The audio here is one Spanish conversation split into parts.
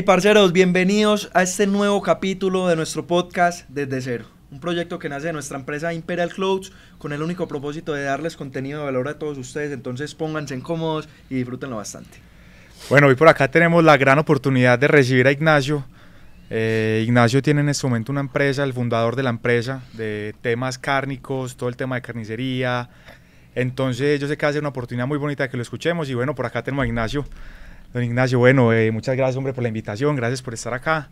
parceros, bienvenidos a este nuevo capítulo de nuestro podcast Desde Cero, un proyecto que nace de nuestra empresa Imperial Clothes con el único propósito de darles contenido de valor a todos ustedes, entonces pónganse cómodos y disfrútenlo bastante. Bueno, hoy por acá tenemos la gran oportunidad de recibir a Ignacio. Ignacio tiene en este momento una empresa, el fundador de la empresa, de temas cárnicos, todo el tema de carnicería. Entonces yo sé que va a ser una oportunidad muy bonita de que lo escuchemos y bueno, por acá tenemos a Ignacio. Don Ignacio, bueno, muchas gracias, hombre, por la invitación, gracias por estar acá.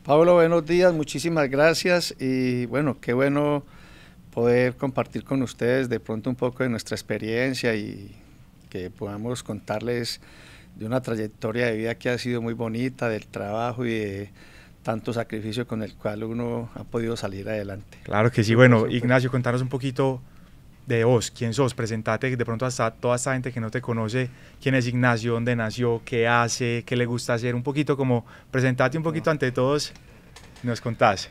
Pablo, buenos días, muchísimas gracias y bueno, qué bueno poder compartir con ustedes de pronto un poco de nuestra experiencia y que podamos contarles de una trayectoria de vida que ha sido muy bonita, del trabajo y de tanto sacrificio con el cual uno ha podido salir adelante. Claro que sí, bueno, Ignacio, contanos un poquito de vos, quién sos, presentate de pronto a toda esta gente que no te conoce, quién es Ignacio, dónde nació, qué hace, qué le gusta hacer, un poquito como presentate un poquito ante todos, nos contás.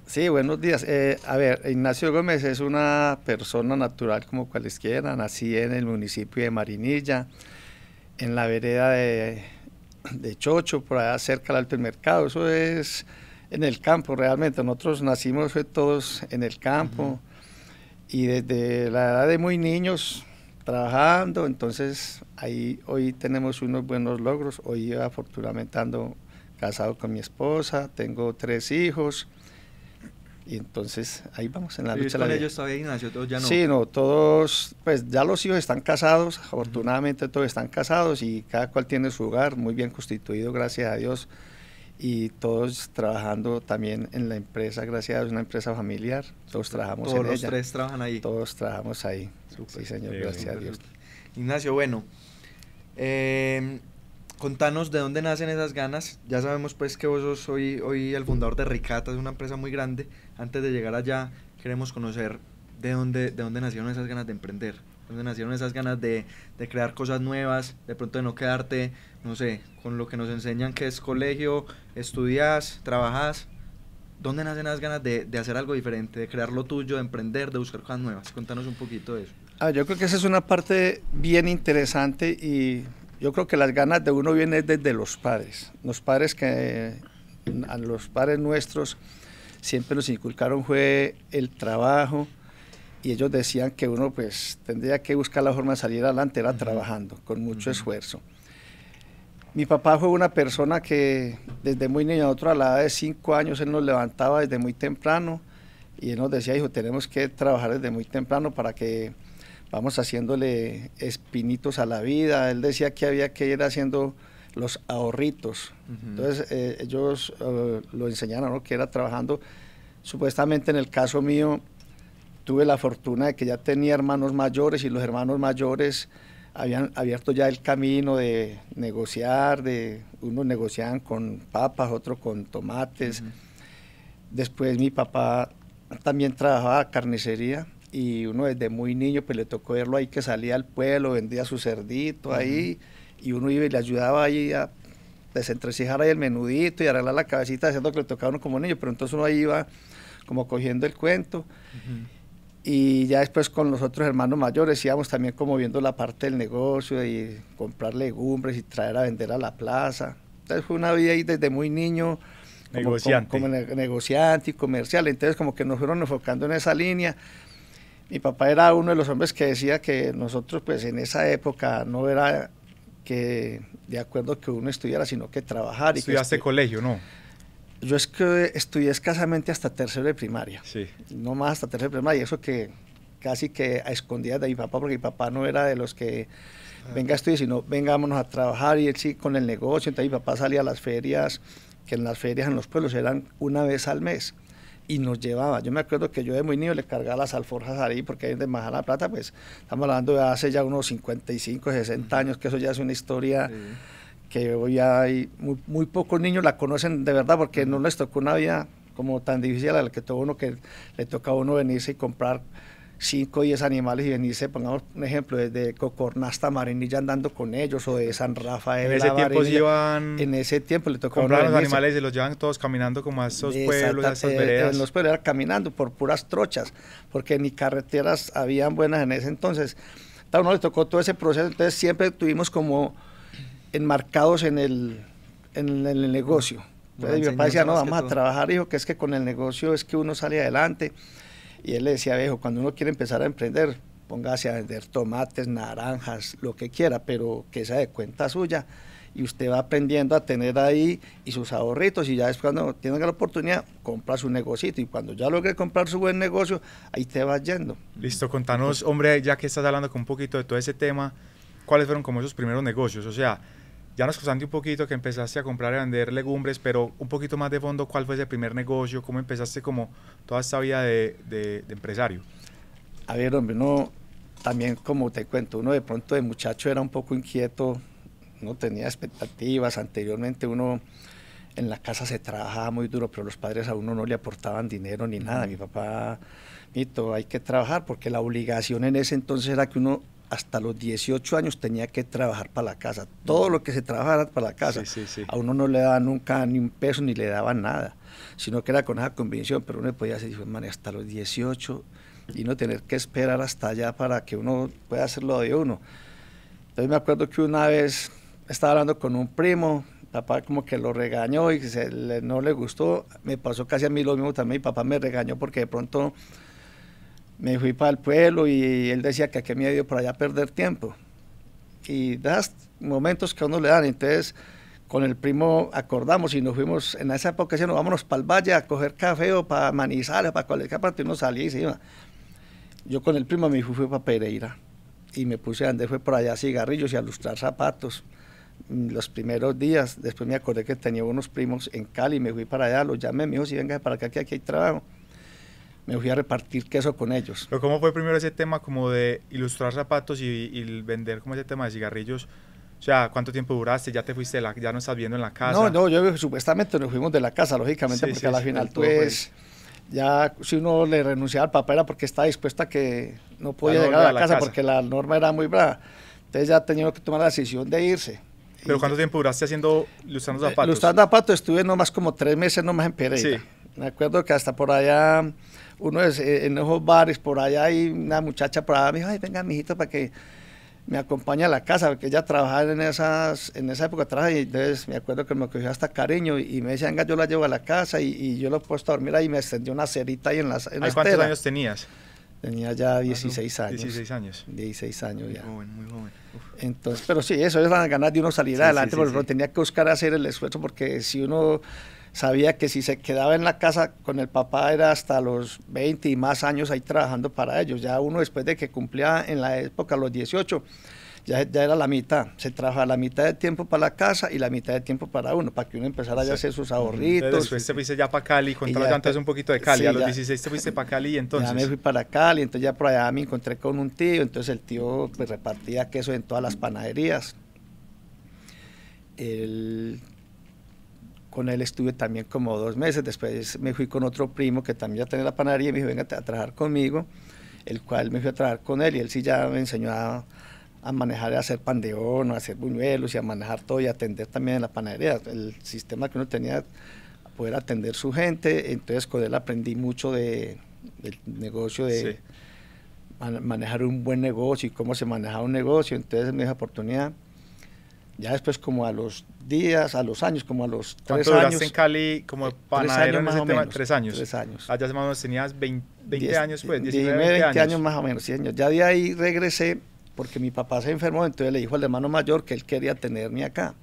Sí, buenos días. A ver, Ignacio Gómez es una persona natural como cualesquiera, nací en el municipio de Marinilla, en la vereda de Chocho, por allá cerca del Alto del Mercado, eso es en el campo realmente, nosotros nacimos todos en el campo y desde la edad de muy niños trabajando, entonces ahí hoy tenemos unos buenos logros, hoy afortunadamente ando casado con mi esposa, tengo 3 hijos. Y entonces ahí vamos en la lucha. ¿Con ellos todavía, Ignacio? ¿Todos ya no? Sí, no, todos, pues ya los hijos están casados, afortunadamente todos están casados y cada cual tiene su hogar muy bien constituido, gracias a Dios, y todos trabajando también en la empresa, gracias a Dios, una empresa familiar, todos trabajamos en ella. Todos los 3 trabajan ahí. Todos trabajamos ahí, Súper. Sí señor, gracias a Dios. Ignacio, bueno, contanos de dónde nacen esas ganas. Ya sabemos pues que vos sos hoy el fundador de Ricata, es una empresa muy grande. Antes de llegar allá queremos conocer de dónde nacieron esas ganas de emprender, dónde nacieron esas ganas de crear cosas nuevas, de pronto de no quedarte, no sé, con lo que nos enseñan que es colegio, estudias, trabajas. ¿Dónde nacen esas ganas de hacer algo diferente, de crear lo tuyo, de emprender, de buscar cosas nuevas? Contanos un poquito de eso. Yo creo que esa es una parte bien interesante y yo creo que las ganas de uno vienen desde los padres a los padres nuestros siempre nos inculcaron fue el trabajo y ellos decían que uno pues tendría que buscar la forma de salir adelante, era trabajando con mucho esfuerzo. Mi papá fue una persona que desde muy niño, nosotros a la edad de 5 años, él nos levantaba desde muy temprano y él nos decía, hijo, tenemos que trabajar desde muy temprano para que vamos haciéndole espinitos a la vida. Él decía que había que ir haciendo los ahorritos. Entonces ellos lo enseñaron, ¿no? Que era trabajando. Supuestamente en el caso mío tuve la fortuna de que ya tenía hermanos mayores y los hermanos mayores habían abierto ya el camino de negociar, unos negociaban con papas, otros con tomates. Después mi papá también trabajaba carnicería y uno desde muy niño pues le tocó verlo ahí que salía al pueblo, vendía su cerdito ahí y uno iba y le ayudaba ahí a desentrecijar ahí el menudito y arreglar la cabecita haciendo que le tocaba a uno como niño, pero entonces uno ahí iba como cogiendo el cuento y ya después con los otros hermanos mayores íbamos también como viendo la parte del negocio y comprar legumbres y traer a vender a la plaza. Entonces fue una vida ahí desde muy niño como negociante y comercial, entonces como que nos fueron enfocando en esa línea. Mi papá era uno de los hombres que decía que nosotros pues en esa época no era que de acuerdo que uno estudiara, sino que trabajar. ¿Estudiaste colegio, no? Yo es que estudié escasamente hasta tercero de primaria, sí. No más hasta tercero de primaria, y eso que casi que a escondidas de mi papá, porque mi papá no era de los que venga a estudiar, sino vengámonos a trabajar, y él sí con el negocio. Entonces mi papá salía a las ferias, que en las ferias en los pueblos eran una vez al mes, y nos llevaba. Yo me acuerdo que yo de muy niño le cargaba las alforjas ahí, porque ahí en Majada La Plata, pues estamos hablando de hace ya unos 55, 60 años, que eso ya es una historia que hoy ya hay muy pocos niños la conocen de verdad, porque no les tocó una vida como tan difícil a la que todo uno que le toca a uno venirse y comprar 5 o 10 animales y venirse, pongamos un ejemplo, desde Cocorná hasta Marinilla andando con ellos, o de San Rafael. En ese tiempo iban. En ese tiempo le tocó comprar los animales y los llevan todos caminando como a estos pueblos, a estas veredas. En los pueblos era caminando por puras trochas, porque ni carreteras habían buenas en ese entonces. A uno le tocó todo ese proceso, entonces siempre tuvimos como enmarcados en en el negocio. Entonces mi papá decía, no, vamos a trabajar, hijo, que es que con el negocio es que uno sale adelante. Y él le decía, viejo, cuando uno quiere empezar a emprender, póngase a vender tomates, naranjas, lo que quiera, pero que sea de cuenta suya. Y usted va aprendiendo a tener ahí y sus ahorritos, y ya después cuando tenga la oportunidad, compra su negocito. Y cuando ya logre comprar su buen negocio, ahí te vas yendo. Listo, contanos, hombre, ya que estás hablando con un poquito de todo ese tema, ¿cuáles fueron como esos primeros negocios? O sea, ya nos contaste un poquito que empezaste a comprar y vender legumbres, pero un poquito más de fondo, ¿cuál fue ese primer negocio? ¿Cómo empezaste como toda esta vida de empresario? A ver, hombre, uno también, como te cuento, uno de pronto de muchacho era un poco inquieto, no tenía expectativas. Anteriormente uno en la casa se trabajaba muy duro, pero los padres a uno no le aportaban dinero ni nada. Mi papá, Mito, hay que trabajar, porque la obligación en ese entonces era que uno hasta los 18 años tenía que trabajar para la casa. Todo lo que se trabajara para la casa. Sí. A uno no le daban nunca ni un peso ni le daban nada, sino que era con esa convicción, pero uno podía hacer, man, hasta los 18 y no tener que esperar hasta allá para que uno pueda hacer lo de uno. Entonces me acuerdo que una vez estaba hablando con un primo, papá como que lo regañó y no le gustó. Me pasó casi a mí lo mismo también. Mi papá me regañó porque de pronto me fui para el pueblo y él decía que a qué me había ido por allá a perder tiempo. Y de esos momentos que a uno le dan, entonces con el primo acordamos y nos fuimos, en esa época decíamos, vámonos para el valle a coger café o para Manizales, para cualquier parte, uno salía y se iba. Yo con el primo me fui para Pereira y me puse a andar, fue por allá a cigarrillos y a lustrar zapatos. Los primeros días, después me acordé que tenía unos primos en Cali, me fui para allá, los llamé, me dijo, si venga para acá, que aquí hay trabajo. Me fui a repartir queso con ellos. Pero ¿cómo fue primero ese tema como de ilustrar zapatos y vender como ese tema de cigarrillos? O sea, ¿cuánto tiempo duraste? ¿Ya te fuiste, ya no estás viviendo en la casa? No, yo supuestamente nos fuimos de la casa, lógicamente, porque a la final pues, ya si uno le renunciaba al papá era porque estaba dispuesta a que no podía llegar a la casa, porque la norma era muy brava. Entonces ya tenía que tomar la decisión de irse. ¿Pero cuánto tiempo duraste ilustrando zapatos? Ilustrando zapatos estuve nomás como 3 meses nomás en Pereira. Sí. Me acuerdo que hasta por allá, en esos bares, por allá hay una muchacha por allá, me dijo, ay, venga, mijito, para que me acompañe a la casa, porque ella trabajaba en esa época, y entonces me acuerdo que me cogió hasta cariño y me decía, venga, yo la llevo a la casa y yo lo he puesto a dormir ahí y me extendió una cerita ahí en la ¿Cuántos años tenías? Tenía ya 16 años. 16 años. 16 años ya. Muy joven. Entonces, pero sí, eso es la ganas de uno salir adelante, pero tenía que buscar hacer el esfuerzo, porque si uno sabía que si se quedaba en la casa con el papá era hasta los 20 y más años ahí trabajando para ellos. Ya uno después de que cumplía en la época los 18, ya era la mitad. Se trabajaba la mitad de tiempo para la casa y la mitad de tiempo para uno, para que uno empezara ya a hacer sus ahorritos. Entonces, después te fuiste ya para Cali, contanos antes un poquito de Cali. A los 16 te fuiste para Cali y entonces... Ya me fui para Cali, entonces ya por allá me encontré con un tío, entonces el tío pues repartía queso en todas las panaderías. Con él estuve también como 2 meses, después me fui con otro primo que también ya tenía la panadería y me dijo, venga a trabajar conmigo, el cual me fui a trabajar con él y él sí ya me enseñó a manejar, a hacer pan de horno, a hacer buñuelos y a manejar todo y atender también en la panadería, el sistema que uno tenía, poder atender su gente. Entonces con él aprendí mucho del negocio, de manejar un buen negocio y cómo se manejaba un negocio. Entonces me dio oportunidad. Ya después como a los años, como a los 3 años. ¿Cuánto duraste en Cali como panadero en ese tema? 3 años. 3 años. Allá más o menos tenías 20 años, pues, 19, 20 años más o menos, sí, señor. Ya de ahí regresé porque mi papá se enfermó, entonces le dijo al hermano mayor que él quería tenerme acá.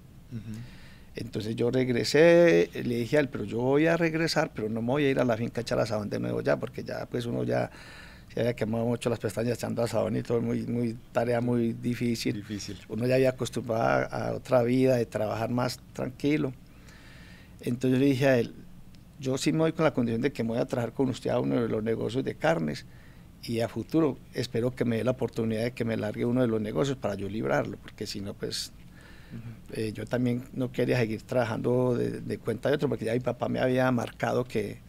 Entonces yo regresé, le dije a él, pero yo voy a regresar, pero no me voy a ir a la finca a echar asadón de nuevo ya, porque ya pues uno ya se había quemado mucho las pestañas echando asadón y todo, tarea muy difícil. Uno ya había acostumbrado a otra vida, de trabajar más tranquilo. Entonces yo le dije a él, yo sí me voy con la condición de que me voy a trabajar con usted a uno de los negocios de carnes, y a futuro espero que me dé la oportunidad de que me largue uno de los negocios para yo librarlo, porque si no, pues yo también no quería seguir trabajando de cuenta de otro, porque ya mi papá me había marcado que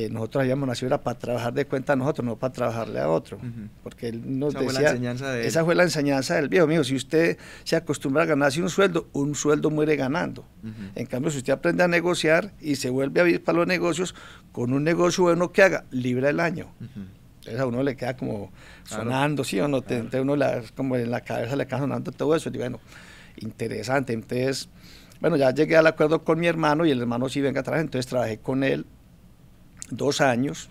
nosotros habíamos nacido era para trabajar de cuenta a nosotros, no para trabajarle a otro, porque él nos decía, esa fue la enseñanza del viejo, mijo, si usted se acostumbra a ganarse un sueldo muere ganando. En cambio, si usted aprende a negociar y se vuelve a ir para los negocios, con un negocio bueno que haga, libra el año. Entonces a uno le queda como sonando, ¿sí o no? Entonces uno como en la cabeza le queda sonando todo eso. Y bueno, interesante. Entonces Bueno, ya llegué al acuerdo con mi hermano y el hermano sí venga a trabajar, entonces trabajé con él 2 años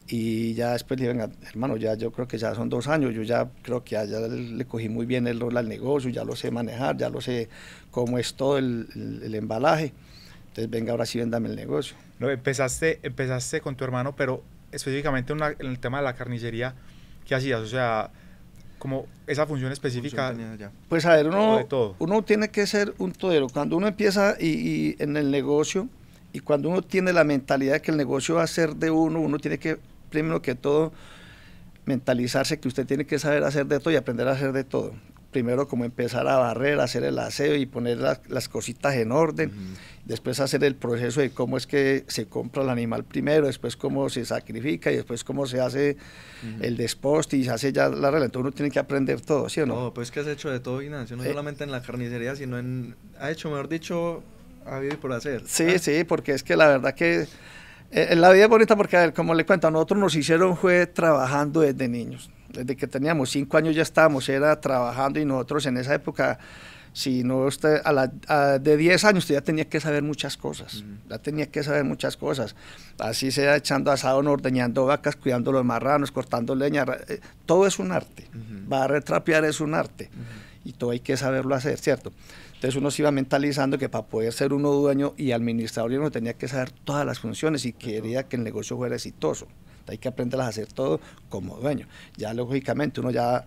y ya después le dije, venga, hermano, ya yo creo que ya son 2 años, yo ya creo que ya le cogí muy bien el rol al negocio, ya lo sé manejar, ya lo sé cómo es todo el embalaje, entonces venga, ahora sí véndame el negocio. No, empezaste con tu hermano, pero específicamente en el tema de la carnicería, ¿qué hacías? O sea, como esa función específica. Pues a ver, uno tiene que ser un todero. Cuando uno empieza y en el negocio, y cuando uno tiene la mentalidad de que el negocio va a ser de uno tiene que, primero que todo, mentalizarse que usted tiene que saber hacer de todo y aprender a hacer de todo. Primero como empezar a barrer, hacer el aseo y poner las cositas en orden, después hacer el proceso de cómo es que se compra el animal primero, después cómo se sacrifica y después cómo se hace el desposte y se hace ya la regla. Entonces uno tiene que aprender todo, ¿sí o no? No, pues que has hecho de todo, Ignacio, no solamente en la carnicería, sino ha hecho, mejor dicho, ha vivido por hacer. Sí, sí, porque es que la verdad que la vida es bonita porque, a ver, como le cuento, a nosotros nos hicieron fue trabajando desde niños. Desde que teníamos 5 años ya estábamos, era trabajando y nosotros en esa época, si no usted, de 10 años usted ya tenía que saber muchas cosas, ya tenía que saber muchas cosas, así sea echando asado, ordeñando vacas, cuidando los marranos, cortando leña, todo es un arte, barrer, trapear es un arte y todo hay que saberlo hacer, ¿cierto? Entonces uno se iba mentalizando que para poder ser uno dueño y administrador uno tenía que saber todas las funciones y quería que el negocio fuera exitoso. Hay que aprender a hacer todo como dueño. Ya lógicamente uno ya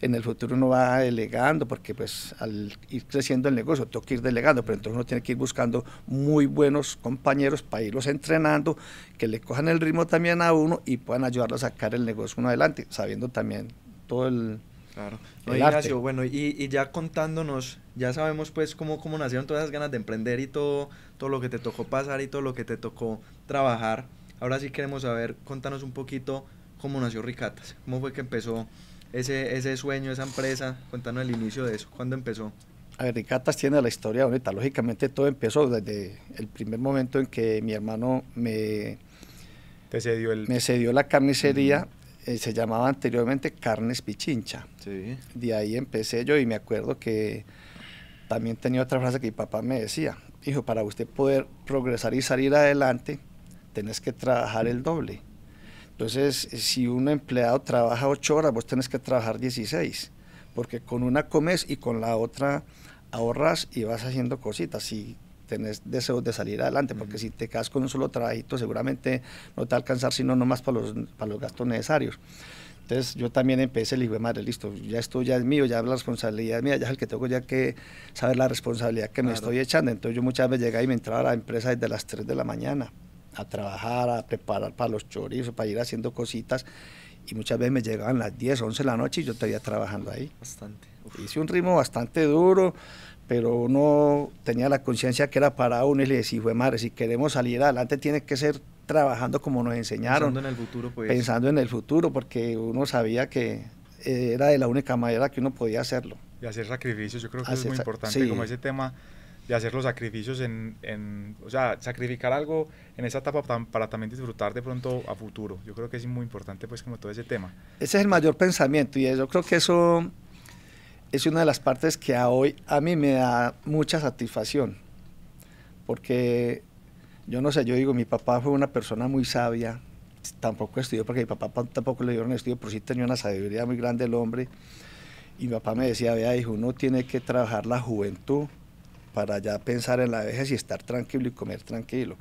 en el futuro uno va delegando porque pues al ir creciendo el negocio tengo que ir delegando, pero entonces uno tiene que ir buscando muy buenos compañeros para irlos entrenando, que le cojan el ritmo también a uno y puedan ayudarlo a sacar el negocio uno adelante, sabiendo también todo el... Claro. No, Ignacio, bueno, y ya contándonos, ya sabemos pues cómo nacieron todas esas ganas de emprender y todo lo que te tocó pasar y todo lo que te tocó trabajar. Ahora sí queremos saber, contanos un poquito cómo nació Ricatas, cómo fue que empezó ese sueño, esa empresa, cuéntanos el inicio de eso, ¿cuándo empezó? A ver, Ricatas tiene la historia bonita, lógicamente todo empezó desde el primer momento en que mi hermano me cedió la carnicería, se llamaba anteriormente Carnes Pichincha, sí. De ahí empecé yo y me acuerdo que también tenía otra frase que mi papá me decía, hijo, para usted poder progresar y salir adelante, tenés que trabajar el doble. Entonces, si un empleado trabaja 8 horas, vos tenés que trabajar 16, porque con una comes y con la otra ahorras y vas haciendo cositas, si tenés deseos de salir adelante, porque si te quedas con un solo trabajito, seguramente no te va a alcanzar, sino nomás para los gastos necesarios. Entonces, yo también empecé, le dije, madre, listo, ya esto ya es mío, ya la responsabilidad es mía, ya es el que tengo ya que saber la responsabilidad que me estoy echando. Entonces, yo muchas veces llegaba y me entraba a la empresa desde las 3 de la mañana, a trabajar, a preparar para los chorizos, para ir haciendo cositas, y muchas veces me llegaban las 10, 11 de la noche y yo todavía trabajando ahí. Bastante. Hice un ritmo bastante duro, pero uno tenía la conciencia que era para uno y le decía, fue madre, si queremos salir adelante tiene que ser trabajando como nos enseñaron. Pensando en el futuro, pues. Pensando en el futuro, porque uno sabía que era de la única manera que uno podía hacerlo. Y hacer sacrificios, yo creo que eso es muy importante, sí. Como ese tema de hacer los sacrificios o sea, sacrificar algo en esa etapa para también disfrutar de pronto a futuro. Yo creo que es muy importante pues como todo ese tema. Ese es el mayor pensamiento y yo creo que eso es una de las partes que hoy a mí me da mucha satisfacción, porque yo no sé, yo digo, mi papá fue una persona muy sabia, tampoco estudió porque mi papá tampoco le dieron estudio, pero sí tenía una sabiduría muy grande el hombre, y mi papá me decía, vea hijo, uno tiene que trabajar la juventud para ya pensar en la vejez y estar tranquilo y comer tranquilo.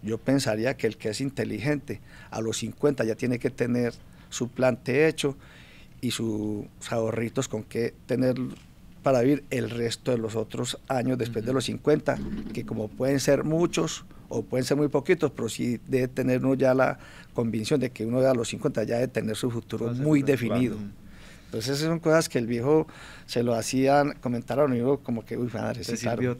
Yo pensaría que el que es inteligente a los 50 ya tiene que tener su plante hecho y sus ahorritos con que tener para vivir el resto de los otros años después de los 50, que como pueden ser muchos o pueden ser muy poquitos, pero sí debe tener uno ya la convicción de que uno a los 50 ya debe tener su futuro muy definido. Entonces esas son cosas que el viejo se lo hacían, comentaron y yo como que, uy, madre, sí, claro,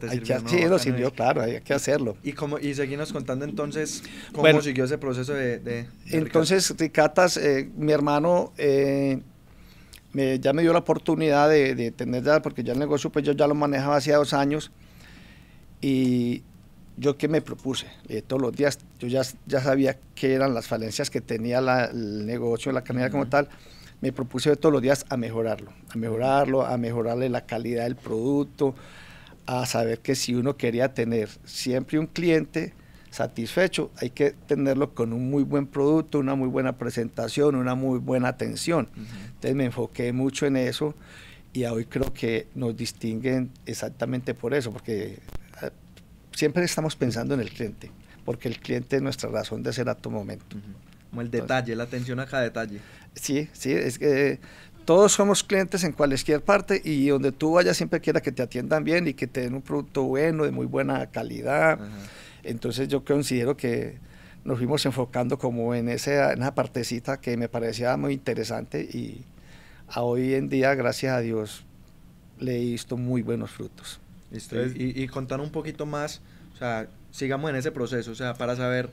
sí, lo sirvió, claro, hay que hacerlo. Y seguimos contando entonces cómo siguió ese proceso de entonces Ricatas, mi hermano ya me dio la oportunidad de tener ya, porque ya el negocio pues yo ya lo manejaba hacía 2 años, y yo que me propuse, todos los días, yo ya sabía qué eran las falencias que tenía el negocio, la carnicería como tal. Me propuse todos los días a mejorarle la calidad del producto, a saber que si uno quería tener siempre un cliente satisfecho, hay que tenerlo con un muy buen producto, una muy buena presentación, una muy buena atención. Entonces me enfoqué mucho en eso y hoy creo que nos distinguen exactamente por eso, porque siempre estamos pensando en el cliente, porque el cliente es nuestra razón de ser a todo momento. Como el detalle, la atención a cada detalle. Sí, es que todos somos clientes en cualquier parte y donde tú vayas siempre quieras que te atiendan bien y que te den un producto bueno, de muy buena calidad. Entonces yo considero que nos fuimos enfocando como en esa partecita que me parecía muy interesante y hoy en día, gracias a Dios, le he visto muy buenos frutos. Listo. Y contar un poquito más, o sea, sigamos en ese proceso, o sea, para saber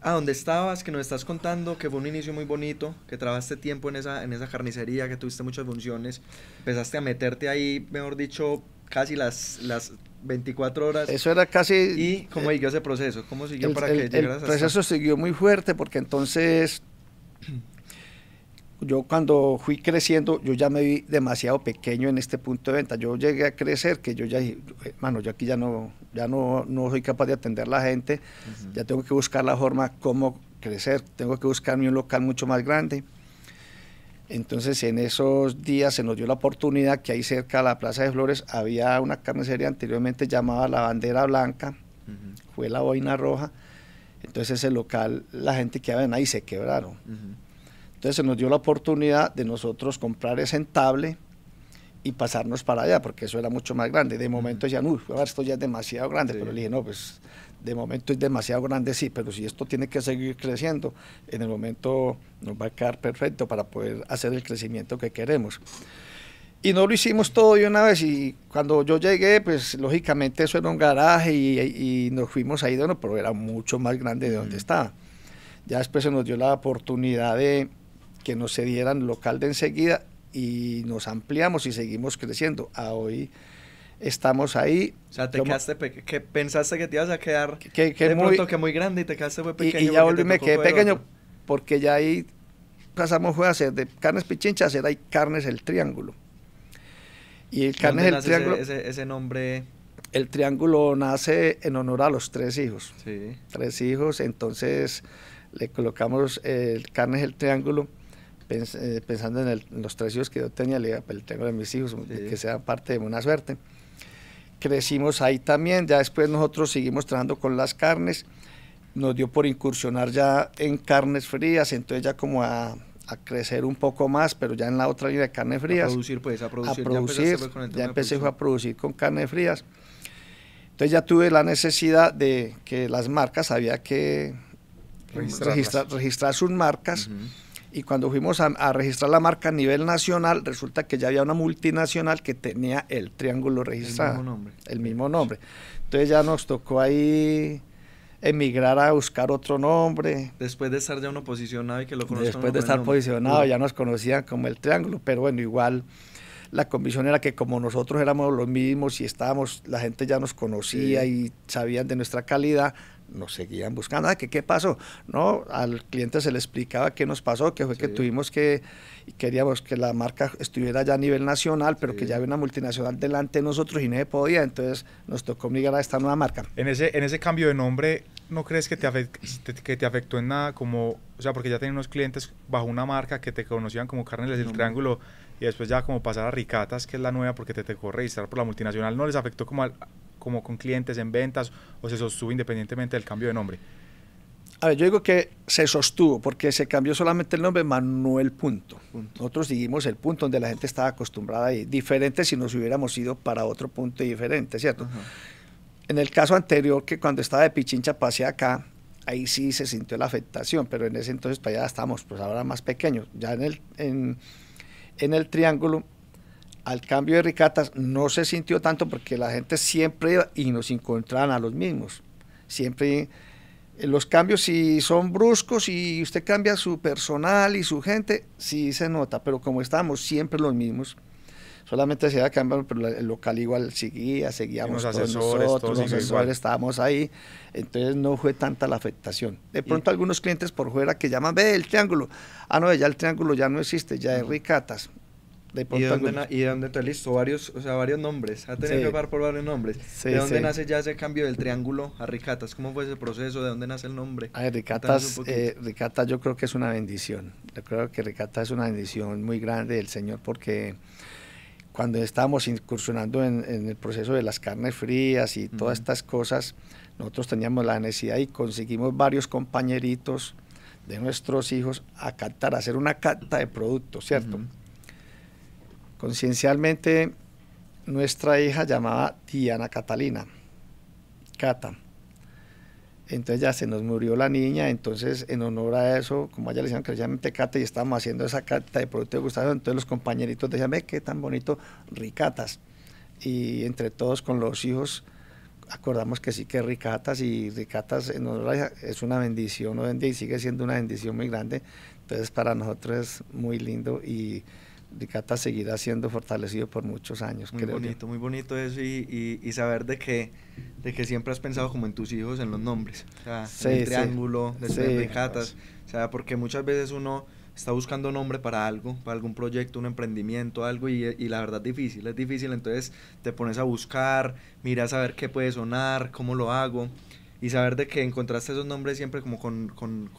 a dónde estabas, que nos estás contando, que fue un inicio muy bonito, que trabajaste tiempo en esa carnicería, que tuviste muchas funciones, empezaste a meterte ahí, mejor dicho, casi las 24 horas. Eso era casi... ¿Y cómo siguió ese proceso? ¿Cómo siguió para que llegaras hasta...? El proceso siguió muy fuerte porque entonces yo cuando fui creciendo, yo ya me vi demasiado pequeño en este punto de venta. Yo llegué a crecer que yo ya dije, mano, yo aquí ya no soy capaz de atender a la gente, ya tengo que buscar la forma cómo crecer, tengo que buscarme un local mucho más grande. Entonces en esos días se nos dio la oportunidad que ahí cerca de la Plaza de Flores había una carnicería anteriormente llamada La Bandera Blanca, fue La Boina Roja. Entonces ese local, la gente que había ahí se quebraron. Entonces se nos dio la oportunidad de nosotros comprar ese entable y pasarnos para allá, porque eso era mucho más grande. De momento decían, uy, esto ya es demasiado grande, pero le dije, no, pues de momento es demasiado grande, sí, pero si esto tiene que seguir creciendo, en el momento nos va a quedar perfecto para poder hacer el crecimiento que queremos. Y no lo hicimos todo de una vez, y cuando yo llegué, pues lógicamente eso era un garaje y nos fuimos ahí, pero era mucho más grande de donde estaba. Ya después se nos dio la oportunidad de que nos cedieran local de enseguida y nos ampliamos y seguimos creciendo. A hoy estamos ahí. O sea, que pensaste que te ibas a quedar de pronto que muy grande y te quedaste muy pequeño. Y ya volví, me quedé pequeño porque ya ahí pasamos fue a hacer de carnes pichinchas, a hacer ahí carnes el triángulo. Y el carnes el triángulo. Ese nombre. El triángulo nace en honor a los 3 hijos. Sí. 3 hijos, entonces le colocamos el carnes el triángulo. Pensando en los 3 hijos que yo tenía, el triángulo de mis hijos, que sea parte de una suerte. Crecimos ahí también, ya después nosotros seguimos trabajando con las carnes, nos dio por incursionar ya en carnes frías, entonces ya como a crecer un poco más, pero ya en la otra línea de carnes frías. A producir. Ya empecé a producir con carnes frías. Entonces ya tuve la necesidad de que las marcas, había que registrar sus marcas. Y cuando fuimos a registrar la marca a nivel nacional, resulta que ya había una multinacional que tenía el triángulo registrado. El mismo nombre. Entonces ya nos tocó ahí emigrar a buscar otro nombre. Después de estar ya uno posicionado y que lo conozcan. Después de estar posicionado, ya nos conocían como el triángulo, pero bueno, igual la convicción era que como nosotros éramos los mismos y estábamos, la gente ya nos conocía y sabían de nuestra calidad, nos seguían buscando. ¿Qué pasó? No, al cliente se le explicaba qué nos pasó, que fue que tuvimos que, y queríamos que la marca estuviera ya a nivel nacional, pero que ya había una multinacional delante de nosotros y no se podía, entonces nos tocó migrar a esta nueva marca. En ese cambio de nombre, ¿no crees que te afectó en nada? Como, o sea, porque ya tenías unos clientes bajo una marca que te conocían como Carnes del Triángulo, y después ya como pasar a Ricatas, que es la nueva, porque te tocó registrar por la multinacional, ¿no les afectó como con clientes en ventas, o se sostuvo independientemente del cambio de nombre? A ver, yo digo que se sostuvo, porque se cambió solamente el nombre, más no el punto. Nosotros seguimos el punto donde la gente estaba acostumbrada ahí, diferente si nos hubiéramos ido para otro punto diferente, ¿cierto? En el caso anterior, que cuando estaba de Pichincha pasé acá, ahí sí se sintió la afectación, pero en ese entonces para allá estábamos, pues ahora más pequeños. Ya en el triángulo, al cambio de Ricatas, no se sintió tanto porque la gente siempre iba y nos encontraban a los mismos. Siempre los cambios, si son bruscos y usted cambia su personal y su gente, sí se nota, pero como estábamos siempre los mismos, solamente se iba cambiando, pero el local igual seguíamos todos nosotros, los asesores estábamos ahí, entonces no fue tanta la afectación. De pronto algunos clientes por fuera que llaman, ve el triángulo, no, ya el triángulo ya no existe, ya es Ricatas. De pronto ¿Y de dónde te listo? Varios, o sea, varios nombres. Ha tenido Sí. que pasar por varios nombres. Sí, ¿De dónde sí. nace ya ese cambio del triángulo a Ricatas? ¿Cómo fue ese proceso? ¿De dónde nace el nombre? A ver, Cuéntanos un poquito. Ricatas yo creo que es una bendición. Yo creo que Ricatas es una bendición muy grande del Señor porque cuando estábamos incursionando en el proceso de las carnes frías y todas estas cosas, nosotros teníamos la necesidad y conseguimos varios compañeritos de nuestros hijos a captar, a hacer una cata de productos, ¿cierto? Conciencialmente, nuestra hija llamaba Diana Catalina, Cata. Entonces ya se nos murió la niña, entonces en honor a eso, como a ella le decían que le llamen Tecate y estábamos haciendo esa cata de productos de gustación, entonces los compañeritos decían, ve qué tan bonito, Ricatas. Y entre todos con los hijos acordamos que sí que Ricatas, y Ricatas en honor a la hija es una bendición hoy en día y sigue siendo una bendición muy grande. Entonces para nosotros es muy lindo y Ricatas seguirá siendo fortalecido por muchos años. Muy bonito eso y saber de que siempre has pensado como en tus hijos, en los nombres, o sea, Sí, en el sí. triángulo, Sí. en Ricatas, o sea, porque muchas veces uno está buscando nombre para algo, para algún proyecto, un emprendimiento, algo, y la verdad es difícil, entonces te pones a buscar, miras a ver qué puede sonar, cómo lo hago, y saber de que encontraste esos nombres siempre como con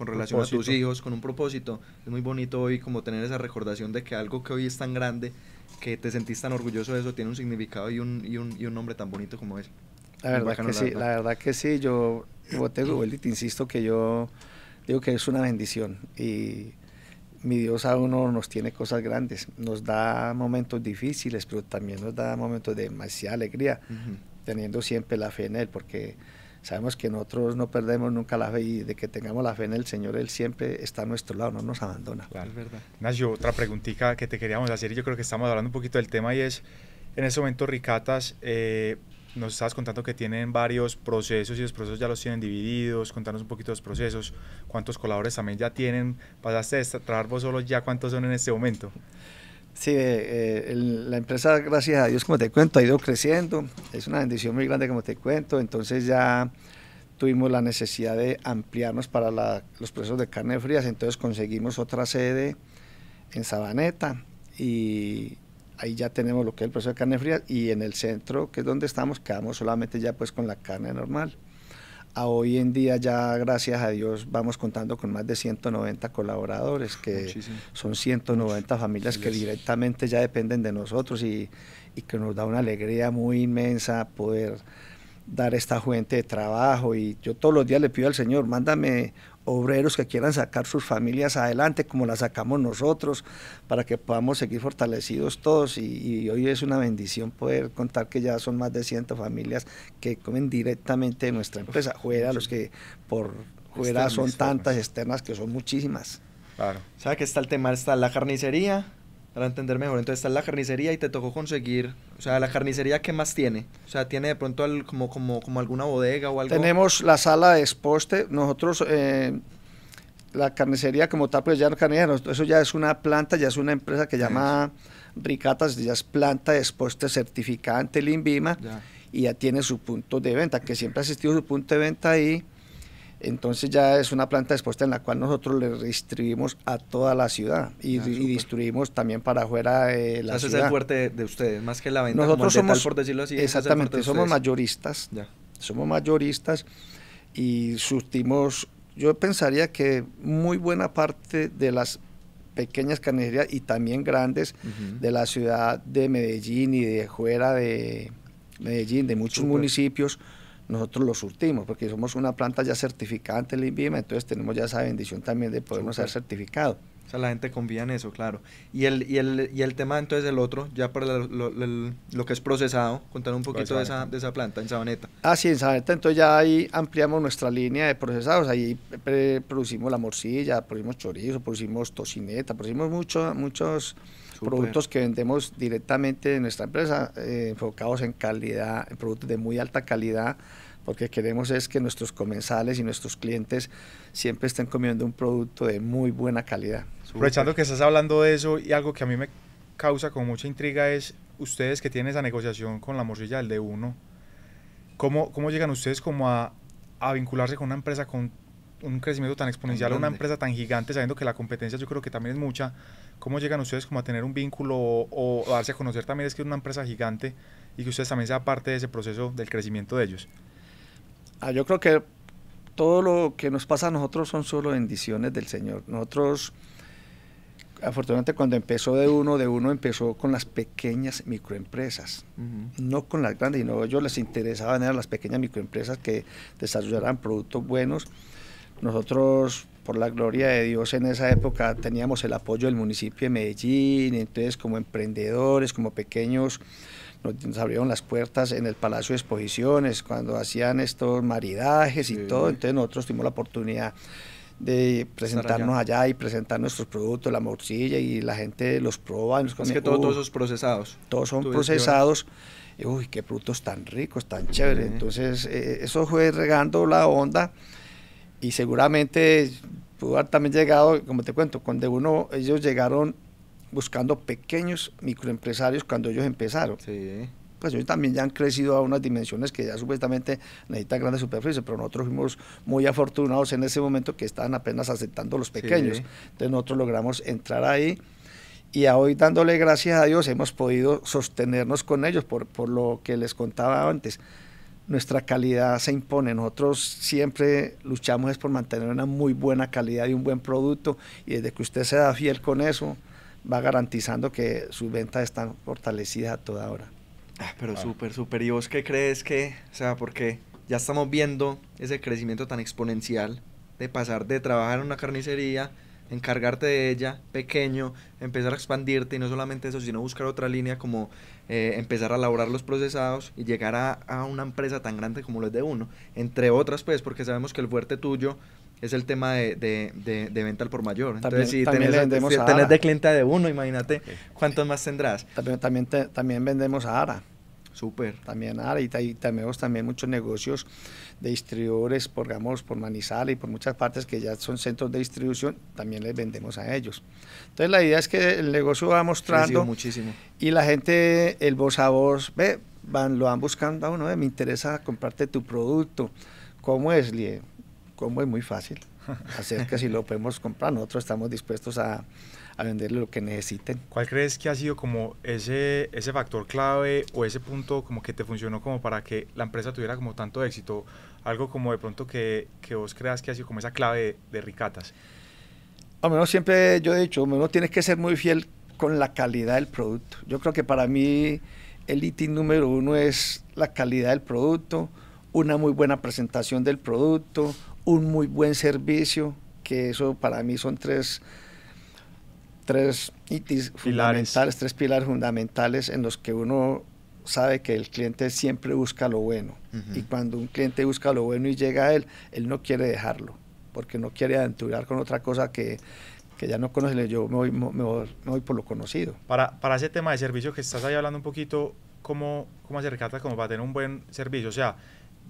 relación a tus Propósito. hijos, con un propósito. Es muy bonito hoy como tener esa recordación de que algo que hoy es tan grande, que te sentís tan orgulloso de eso, tiene un significado y un nombre tan bonito como ese. La verdad Bacano, que sí, la verdad que sí, yo te insisto que yo digo que es una bendición y mi Dios a uno nos tiene cosas grandes, nos da momentos difíciles, pero también nos da momentos de demasiada alegría, teniendo siempre la fe en Él, porque sabemos que nosotros no perdemos nunca la fe y de que tengamos la fe en el Señor, Él siempre está a nuestro lado, no nos abandona. Claro. Es verdad. Ignacio, otra preguntita que te queríamos hacer, y yo creo que estamos hablando un poquito del tema, y es, en ese momento Ricatas, nos estabas contando que tienen varios procesos y los procesos ya los tienen divididos. Contanos un poquito de los procesos, cuántos colaboradores también ya tienen, pasaste de trabajar vos solos ya, cuántos son en este momento. Sí, la empresa, gracias a Dios, como te cuento, ha ido creciendo, es una bendición muy grande, como te cuento, entonces ya tuvimos la necesidad de ampliarnos para los procesos de carne frías, entonces conseguimos otra sede en Sabaneta y ahí ya tenemos lo que es el proceso de carne fría, y en el centro, que es donde estamos, quedamos solamente ya pues con la carne normal. A hoy en día ya, gracias a Dios, vamos contando con más de 190 colaboradores, que Muchísimo. son 190 familias que directamente ya dependen de nosotros y que nos da una alegría muy inmensa poder dar esta fuente de trabajo. Y yo todos los días le pido al Señor, mándame obreros que quieran sacar sus familias adelante como las sacamos nosotros, para que podamos seguir fortalecidos todos, y hoy es una bendición poder contar que ya son más de 100 familias que comen directamente de nuestra empresa, fuera los que por fuera son tantas externas que son muchísimas. Claro. O sea que está el tema, está la carnicería, para entender mejor, entonces está la carnicería y te tocó conseguir, o sea, la carnicería, ¿qué más tiene? O sea, ¿tiene de pronto como alguna bodega o algo? Tenemos la sala de exposte, nosotros, la carnicería como tal, pues ya no carnicería, eso ya es una planta, ya es una empresa que llama Ricatas, ya es planta de exposte certificada ante el INVIMA, y ya tiene su punto de venta, que siempre ha existido su punto de venta ahí. Entonces ya es una planta de exposta en la cual nosotros le distribuimos a toda la ciudad y distribuimos también para afuera de la ciudad. Ese es el fuerte de ustedes, más que la venta Nosotros como el somos, detal, por decirlo así. exactamente, somos mayoristas. Ya. Somos mayoristas y surtimos, yo pensaría que muy buena parte de las pequeñas carnicerías y también grandes de la ciudad de Medellín y de fuera de Medellín, de muchos municipios, nosotros lo surtimos, porque somos una planta ya certificada ante el INVIMA, entonces tenemos ya esa bendición también de podernos ser certificado. O sea, la gente confía en eso, claro. Y el tema, entonces, el otro, ya para lo que es procesado, contar un poquito de esa planta en Sabaneta. Sí, en Sabaneta, entonces ya ahí ampliamos nuestra línea de procesados, ahí producimos la morcilla, producimos chorizo, producimos tocineta, producimos muchos productos que vendemos directamente en nuestra empresa, enfocados en calidad, en productos de muy alta calidad, porque queremos es que nuestros comensales y nuestros clientes siempre estén comiendo un producto de muy buena calidad. Aprovechando que estás hablando de eso, y algo que a mí me causa como mucha intriga es, ustedes que tienen esa negociación con la morcilla del D1, ¿cómo llegan ustedes como a vincularse con una empresa con un crecimiento tan exponencial a una empresa tan gigante, sabiendo que la competencia yo creo que también es mucha? ¿Cómo llegan ustedes como a tener un vínculo o darse a conocer también? Es que es una empresa gigante y que ustedes también sean parte de ese proceso del crecimiento de ellos. Yo creo que todo lo que nos pasa a nosotros son solo bendiciones del Señor. Nosotros, afortunadamente, cuando empezó de uno empezó con las pequeñas microempresas, no con las grandes, sino a ellos les interesaban eran las pequeñas microempresas que desarrollaran productos buenos. Nosotros, por la gloria de Dios, en esa época teníamos el apoyo del municipio de Medellín, entonces como emprendedores, como pequeños, nos abrieron las puertas en el Palacio de Exposiciones cuando hacían estos maridajes y todo, entonces nosotros tuvimos la oportunidad de presentarnos allá y presentar nuestros productos, la morcilla, y la gente los prueba. Es que todos esos procesados. Todos son procesados. Y, uy, qué productos tan ricos, tan chéveres. Entonces, eso fue regando la onda y seguramente pudo haber también llegado, como te cuento, cuando ellos llegaron buscando pequeños microempresarios cuando ellos empezaron. Sí. Pues ellos también ya han crecido a unas dimensiones que ya supuestamente necesitan grandes superficies, pero nosotros fuimos muy afortunados en ese momento que estaban apenas aceptando los pequeños. Sí. Entonces nosotros logramos entrar ahí y hoy, dándole gracias a Dios, hemos podido sostenernos con ellos por lo que les contaba antes. Nuestra calidad se impone, nosotros siempre luchamos es por mantener una muy buena calidad y un buen producto, y desde que usted sea fiel con eso, va garantizando que sus ventas están fortalecidas a toda hora. Pero súper, súper. ¿Y vos qué crees que, o sea, porque ya estamos viendo ese crecimiento tan exponencial de pasar de trabajar en una carnicería, encargarte de ella, pequeño, empezar a expandirte, y no solamente eso, sino buscar otra línea como empezar a elaborar los procesados y llegar a una empresa tan grande como lo es de uno, entre otras, pues, porque sabemos que el fuerte tuyo es el tema de venta al por mayor. Entonces, si tenés de cliente de uno, imagínate cuántos más tendrás. También vendemos a ARA. Súper. También ARA, y tenemos también muchos negocios de distribuidores, por Manizales y por muchas partes que ya son centros de distribución, también les vendemos a ellos. Entonces la idea es que el negocio va mostrando muchísimo. Y la gente, el voz a voz, lo van buscando a uno, me interesa comprarte tu producto. ¿Cómo es, Lie? ¿Cómo es? Muy fácil. Hacer que si lo podemos comprar, nosotros estamos dispuestos a venderle lo que necesiten. ¿Cuál crees que ha sido como ese factor clave o ese punto como que te funcionó como para que la empresa tuviera como tanto éxito? Algo como de pronto que vos creas que ha sido como esa clave de Ricatas. A menos siempre yo he dicho, uno tiene que ser muy fiel con la calidad del producto. Yo creo que para mí el ítem número uno es la calidad del producto, una muy buena presentación del producto, un muy buen servicio, que eso para mí son tres ítems fundamentales, tres pilares fundamentales en los que uno sabe que el cliente siempre busca lo bueno. Y cuando un cliente busca lo bueno y llega a él no quiere dejarlo, porque no quiere aventurar con otra cosa que ya no conoce. Yo me voy por lo conocido. Para ese tema de servicio que estás ahí hablando un poquito, ¿cómo hace Ricatas como para tener un buen servicio? O sea,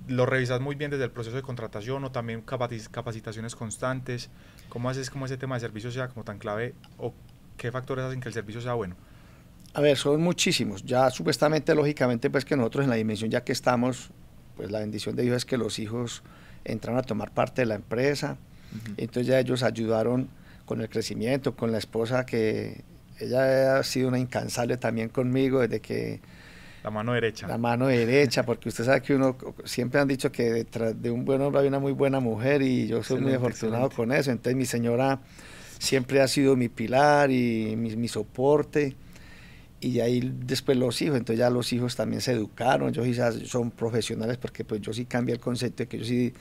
¿lo revisas muy bien desde el proceso de contratación o también capacitaciones constantes? ¿Cómo haces como ese tema de servicio sea como tan clave, o qué factores hacen que el servicio sea bueno? A ver, son muchísimos. Ya supuestamente, lógicamente, pues que nosotros en la dimensión ya que estamos, pues la bendición de Dios es que los hijos entraron a tomar parte de la empresa. Entonces ya ellos ayudaron con el crecimiento, con la esposa, que ella ha sido una incansable también conmigo desde que... La mano derecha. La mano derecha, porque usted sabe que uno, siempre han dicho que detrás de un buen hombre hay una muy buena mujer, y yo soy muy afortunado con eso. Entonces mi señora siempre ha sido mi pilar y mi soporte, y ahí después los hijos. Entonces ya los hijos también se educaron, ellos ya son profesionales, porque pues yo sí cambié el concepto de que ellos sí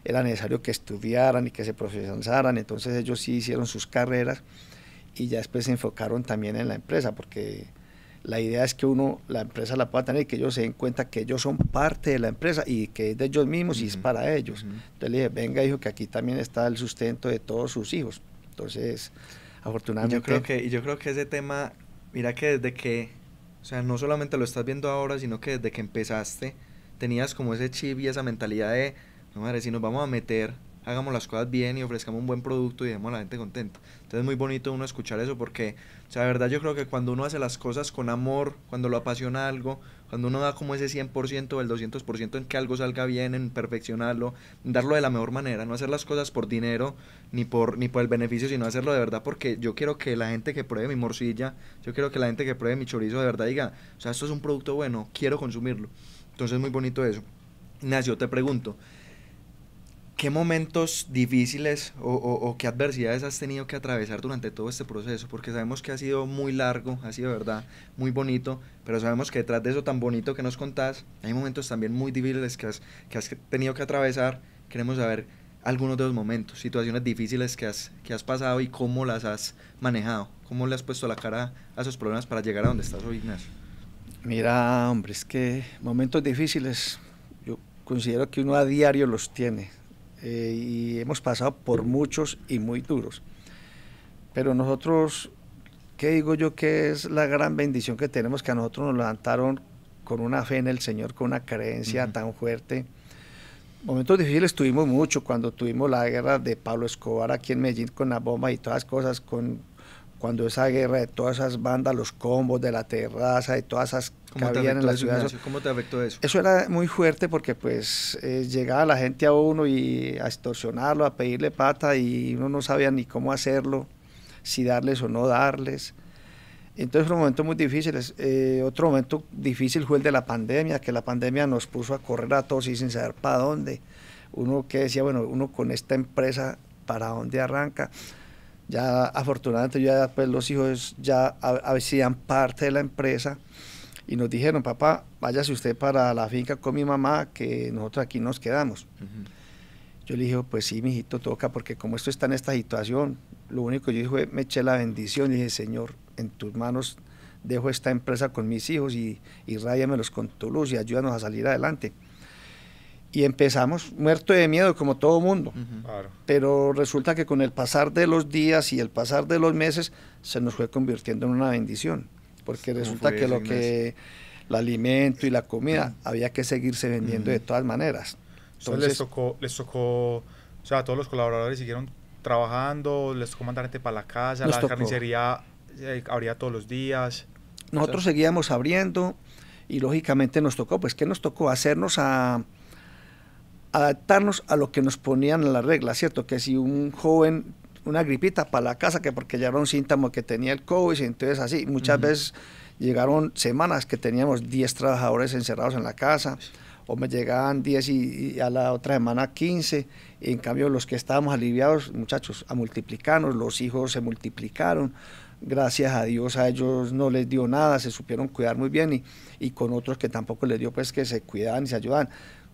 era necesario que estudiaran y que se profesionalizaran. Entonces ellos sí hicieron sus carreras y ya después se enfocaron también en la empresa, porque la idea es que la empresa la pueda tener y que ellos se den cuenta que ellos son parte de la empresa y que es de ellos mismos y es para ellos. Entonces le dije, venga hijo, que aquí también está el sustento de todos sus hijos. Entonces, afortunadamente... Yo creo que ese tema, mira que desde que, o sea, no solamente lo estás viendo ahora, sino que desde que empezaste, tenías como ese chip y esa mentalidad de, no madre, si nos vamos a meter, hagamos las cosas bien y ofrezcamos un buen producto y dejemos a la gente contenta. Entonces es muy bonito uno escuchar eso, porque, o sea, de verdad yo creo que cuando uno hace las cosas con amor, cuando lo apasiona algo, cuando uno da como ese 100% o el 200% en que algo salga bien, en perfeccionarlo, en darlo de la mejor manera, no hacer las cosas por dinero ni por el beneficio, sino hacerlo de verdad porque yo quiero que la gente que pruebe mi morcilla, yo quiero que la gente que pruebe mi chorizo de verdad diga, o sea, esto es un producto bueno, quiero consumirlo. Entonces es muy bonito eso. Ignacio, te pregunto, ¿qué momentos difíciles o qué adversidades has tenido que atravesar durante todo este proceso? Porque sabemos que ha sido muy largo, ha sido de verdad muy bonito, pero sabemos que detrás de eso tan bonito que nos contás, hay momentos también muy difíciles que has tenido que atravesar. Queremos saber algunos de los momentos, situaciones difíciles que has pasado y cómo las has manejado, cómo le has puesto la cara a esos problemas para llegar a donde estás hoy, Ignacio. Mira, hombre, es que momentos difíciles, yo considero que uno a diario los tiene. Y hemos pasado por muchos y muy duros. Pero nosotros, ¿qué digo yo que es la gran bendición que tenemos? Que a nosotros nos levantaron con una fe en el Señor, con una creencia tan fuerte. Momentos difíciles tuvimos mucho, cuando tuvimos la guerra de Pablo Escobar aquí en Medellín con las bombas y todas las cosas, cuando esa guerra de todas esas bandas, los combos de la terraza, de todas esas que habían en la ciudad. ¿Cómo te afectó eso? Eso era muy fuerte porque pues llegaba la gente a uno y a extorsionarlo, a pedirle plata y uno no sabía ni cómo hacerlo, si darles o no darles. Entonces fueron momentos muy difíciles. Otro momento difícil fue el de la pandemia, que la pandemia nos puso a correr a todos y sin saber para dónde. Uno que decía, bueno, uno con esta empresa, ¿para dónde arranca? Ya afortunadamente ya pues, los hijos ya hacían parte de la empresa y nos dijeron, papá, váyase usted para la finca con mi mamá, que nosotros aquí nos quedamos. Yo le dije, pues sí, mijito, toca, porque como esto está en esta situación, lo único que yo dije fue, me eché la bendición y dije, Señor, en tus manos dejo esta empresa con mis hijos y ráyamelos con tu luz y ayúdanos a salir adelante. Y empezamos muerto de miedo como todo mundo, Claro. pero resulta que con el pasar de los días y el pasar de los meses se nos fue convirtiendo en una bendición, porque resulta que lo que el alimento y la comida había que seguirse vendiendo de todas maneras. Entonces les tocó, o sea, todos los colaboradores siguieron trabajando, les tocó mandar gente para la casa, la carnicería abría todos los días. Nosotros seguíamos abriendo y lógicamente nos tocó, pues ¿qué nos tocó? Adaptarnos a lo que nos ponían en la regla, ¿cierto? Que si un joven, una gripita para la casa, que porque ya era un síntoma que tenía el COVID, y entonces así, muchas veces llegaron semanas que teníamos 10 trabajadores encerrados en la casa, o me llegaban 10 y a la otra semana 15, y en cambio los que estábamos aliviados, muchachos, a multiplicarnos, los hijos se multiplicaron, gracias a Dios a ellos no les dio nada, se supieron cuidar muy bien, y con otros que tampoco les dio, pues que se cuidaban y se ayudaban,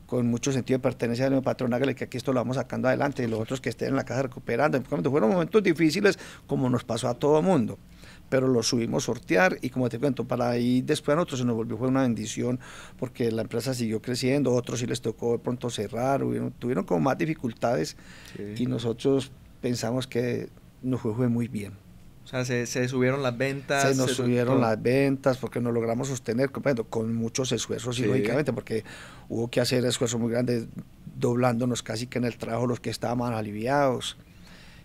con mucho sentido de pertenencia de mi patrón, hágale que aquí esto lo vamos sacando adelante, y los otros que estén en la casa recuperando. Fueron momentos difíciles como nos pasó a todo mundo, pero lo subimos a sortear y como te cuento, para ahí después a nosotros se nos volvió, fue una bendición porque la empresa siguió creciendo, otros sí les tocó de pronto cerrar, tuvieron como más dificultades y nosotros pensamos que nos fue muy bien. O sea, se subieron las ventas. Se nos subieron las ventas porque nos logramos sostener con muchos esfuerzos, y lógicamente, porque hubo que hacer esfuerzos muy grandes, doblándonos casi que en el trabajo los que estaban aliviados.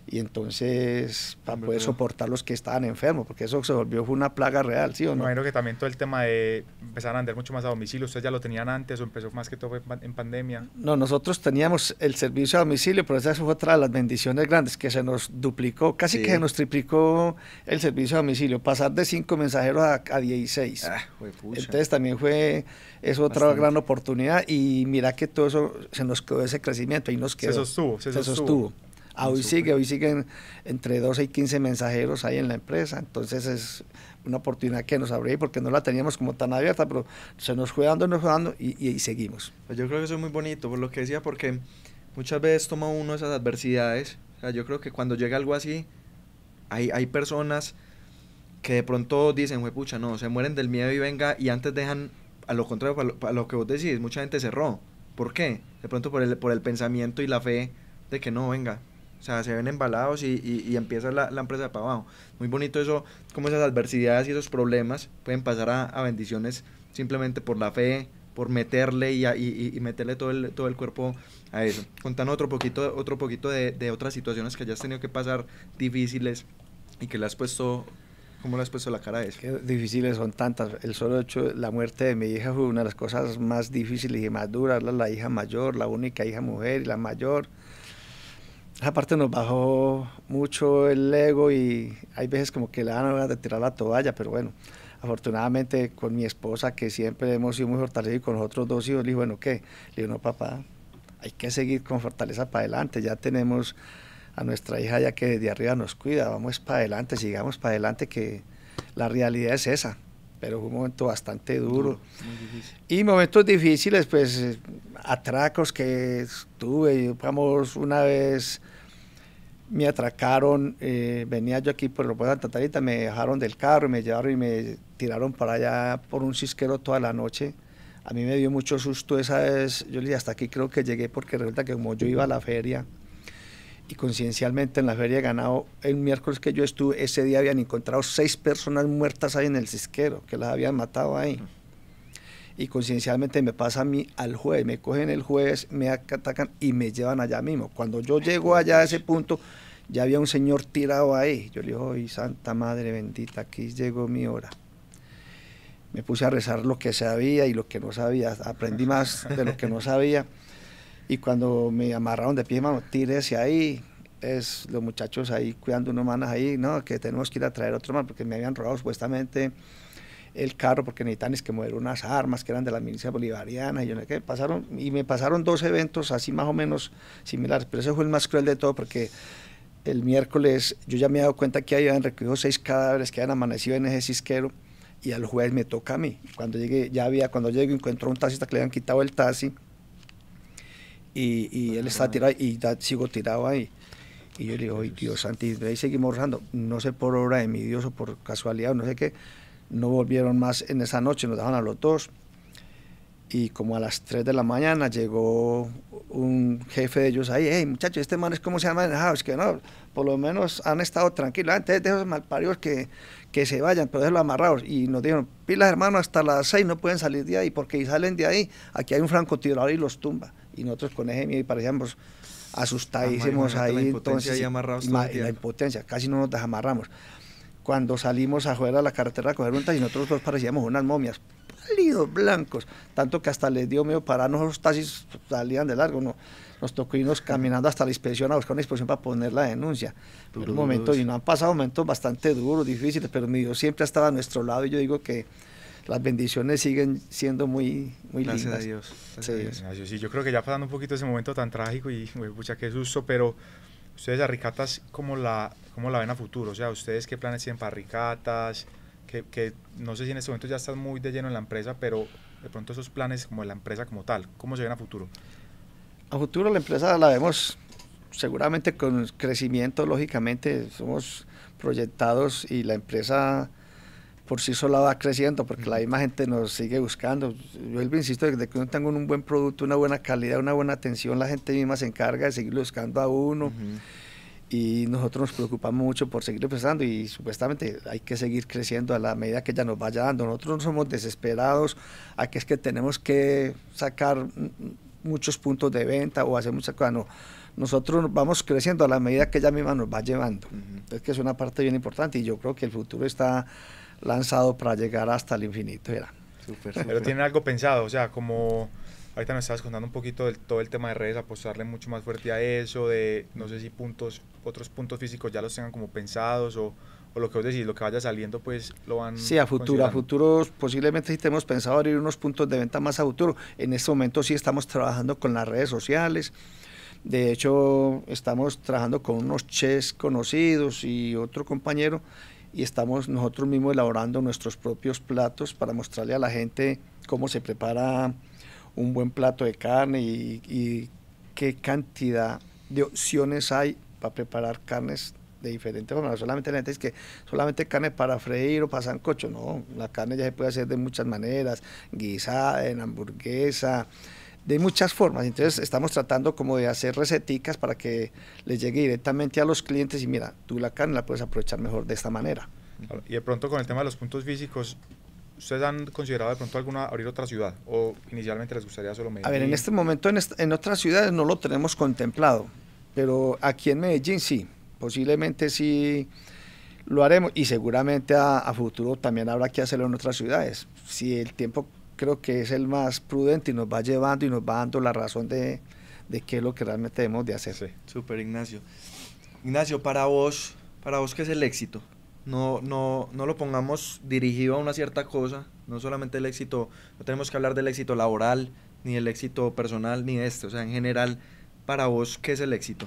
Y entonces, para poder soportar los que estaban enfermos, porque eso se volvió, fue una plaga real, ¿sí o no? Me imagino que también todo el tema de empezar a vender mucho más a domicilio, ¿ustedes ya lo tenían antes o empezó más que todo en pandemia? No, nosotros teníamos el servicio a domicilio, pero esa fue otra de las bendiciones grandes, que se nos duplicó, casi que se nos triplicó el servicio a domicilio, pasar de 5 mensajeros a 16. Entonces también es otra gran oportunidad, y mira que todo eso se nos quedó, ese crecimiento, y nos quedó. Se sostuvo. Hoy siguen entre 12 y 15 mensajeros ahí en la empresa, entonces es una oportunidad que nos abrió porque no la teníamos como tan abierta, pero se nos fue dando y seguimos. Pues yo creo que eso es muy bonito, por lo que decía, porque muchas veces toma uno esas adversidades. O sea, yo creo que cuando llega algo así, hay personas que de pronto dicen, pucha, no, se mueren del miedo y venga, y antes dejan, a lo contrario, para lo que vos decís, mucha gente cerró. ¿Por qué? De pronto por el pensamiento y la fe de que no, venga. O sea, se ven embalados y empieza la empresa para abajo. Muy bonito eso, como esas adversidades y esos problemas pueden pasar a bendiciones simplemente por la fe, por meterle y meterle todo el cuerpo a eso. Contanos otro poquito de otras situaciones que hayas tenido que pasar difíciles y que le has puesto ¿Cómo le has puesto la cara a eso? Qué difíciles son tantas. El solo hecho, la muerte de mi hija fue una de las cosas más difíciles y más duras. La hija mayor, la única hija mujer y la mayor. Esa parte nos bajó mucho el ego y hay veces como que le dan ganas de tirar la toalla, pero bueno, afortunadamente con mi esposa, que siempre hemos sido muy fortalecidos, y con los otros 2 hijos, le dije, bueno, ¿qué? Le digo, no, papá, hay que seguir con fortaleza para adelante. Ya tenemos a nuestra hija ya que desde arriba nos cuida, vamos para adelante, sigamos para adelante, que la realidad es esa. Pero fue un momento bastante duro. Muy difícil. Y momentos difíciles, pues atracos que tuve, vamos, una vez me atracaron, venía yo aquí por el aeropuerto de Santa Tarita, me dejaron del carro, me llevaron y me tiraron para allá por un cisquero toda la noche. A mí me dio mucho susto esa vez, yo le dije, hasta aquí creo que llegué, porque resulta que como yo iba a la feria, y conciencialmente en la feria de ganado, el miércoles que yo estuve, ese día habían encontrado 6 personas muertas ahí en el cisquero, que las habían matado ahí. Y conciencialmente me pasa a mí al juez, me cogen el juez, me atacan y me llevan allá mismo. Cuando yo llego allá a ese punto, ya había un señor tirado ahí. Yo le digo, ¡ay, Santa Madre bendita, aquí llegó mi hora! Me puse a rezar lo que sabía y lo que no sabía, aprendí más de lo que no sabía. Y cuando me amarraron de pie, mano, tírese ahí, los muchachos ahí cuidando unos manos ahí, no, que tenemos que ir a traer otro man, porque me habían robado supuestamente el carro, porque necesitan es que mover unas armas que eran de la milicia bolivariana, y yo no sé qué, me pasaron 2 eventos así más o menos similares, pero ese fue el más cruel de todo, porque el miércoles yo ya me he dado cuenta que habían recogido 6 cadáveres que habían amanecido en ese cisquero, y al juez me toca a mí. Cuando llegué, cuando llegué encontró un taxista que le habían quitado el taxi, y él está tirado, y sigo tirado ahí. Y yo le digo, ¡ay, Dios santo! Y ahí seguimos rezando, no sé por obra de mi Dios o por casualidad o no sé qué, no volvieron más en esa noche, nos dejaron a los 2, y como a las 3 de la mañana llegó un jefe de ellos ahí, hey muchachos, este man es como se llama, es que no, por lo menos han estado tranquilos, antes de esos malparidos que se vayan, pero déjenlo amarrados, y nos dijeron, pilas hermano, hasta las 6 no pueden salir de ahí, porque si salen de ahí, aquí hay un francotirador y los tumba, y nosotros con ese miedo y parecíamos asustadísimos ahí, la impotencia entonces, ahí amarrados todo el tiempo. La impotencia, casi no nos desamarramos. Cuando salimos afuera a la carretera a coger un taxi, nosotros 2 parecíamos unas momias, pálidos, blancos, tanto que hasta les dio miedo pararnos, los taxis salían de largo, no, nos tocó irnos caminando hasta la inspección a buscar una inspección para poner la denuncia. En un momento, y nos han pasado momentos bastante duros, difíciles, pero mi Dios siempre ha estado a nuestro lado, y yo digo que las bendiciones siguen siendo muy lindas. Gracias a Dios. Sí. Sí, yo creo que ya pasando un poquito ese momento tan trágico y pucha, qué susto, pero ustedes a Ricatas, ¿cómo la ven a futuro? O sea, ¿ustedes qué planes tienen para Ricatas? Que no sé si en este momento ya están muy de lleno en la empresa, pero de pronto esos planes como de la empresa como tal, ¿cómo se ven a futuro? A futuro la empresa la vemos seguramente con crecimiento, lógicamente, somos proyectados y la empresa por sí sola va creciendo porque la misma gente nos sigue buscando. Yo insisto, de que uno tenga un buen producto, una buena calidad, una buena atención, la gente misma se encarga de seguir buscando a uno. Y nosotros nos preocupamos mucho por seguir empezando y supuestamente hay que seguir creciendo a la medida que ella nos vaya dando. Nosotros no somos desesperados a que es que tenemos que sacar muchos puntos de venta o hacer muchas cosas, no. Nosotros vamos creciendo a la medida que ella misma nos va llevando. Es que es una parte bien importante y yo creo que el futuro está lanzado para llegar hasta el infinito. Súper. Pero tienen algo pensado, o sea, como ahorita nos estabas contando un poquito de todo el tema de redes, apostarle mucho más fuerte a eso, de no sé si otros puntos físicos ya los tengan como pensados o lo que vos decís, lo que vaya saliendo pues lo van Sí, a futuro posiblemente sí tenemos pensado abrir unos puntos de venta más a futuro. En este momento sí estamos trabajando con las redes sociales. De hecho, estamos trabajando con unos chefs conocidos y otro compañero y estamos nosotros mismos elaborando nuestros propios platos para mostrarle a la gente cómo se prepara un buen plato de carne y qué cantidad de opciones hay para preparar carnes de diferentes formas. Solamente la gente dice que solamente carne para freír o para sancocho, no, la carne ya se puede hacer de muchas maneras, guisada, en hamburguesa, de muchas formas. Entonces estamos tratando como de hacer receticas para que les llegue directamente a los clientes y mira, tú la carne la puedes aprovechar mejor de esta manera. Y de pronto con el tema de los puntos físicos, ¿ustedes han considerado de pronto abrir otra ciudad o inicialmente les gustaría solo Medellín? A ver, en este momento en otras ciudades no lo tenemos contemplado, pero aquí en Medellín sí, posiblemente sí lo haremos y seguramente a futuro también habrá que hacerlo en otras ciudades. Si el tiempo creo que es el más prudente y nos va llevando y nos va dando la razón de qué es lo que realmente debemos de hacer. Sí. Súper, Ignacio. Ignacio, para vos, ¿qué es el éxito? No lo pongamos dirigido a una cierta cosa, no solamente el éxito, no tenemos que hablar del éxito laboral, ni del éxito personal, ni de esto, o sea, en general, para vos, ¿qué es el éxito?